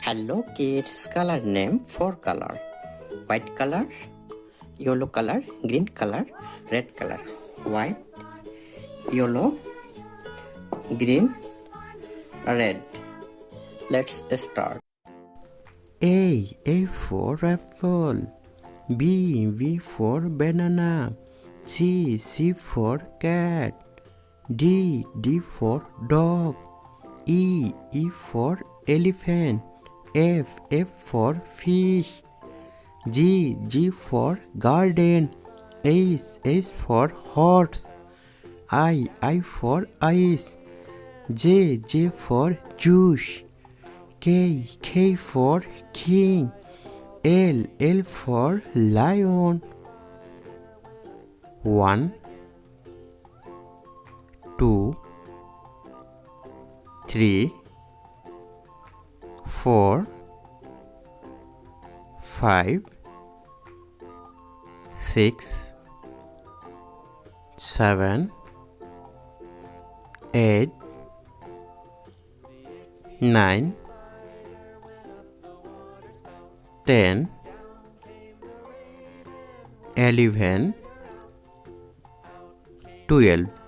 Hello kids, color name 4 color. White color, yellow color, green color, red color. White, yellow, green, red. Let's start. A for apple. B for banana. C for cat. D for dog. E for elephant. F for fish. G for garden. H for horse. I for ice. J for juice. K for king. L for lion. 1 2 3 4 5 6 7 8 9 10 11 12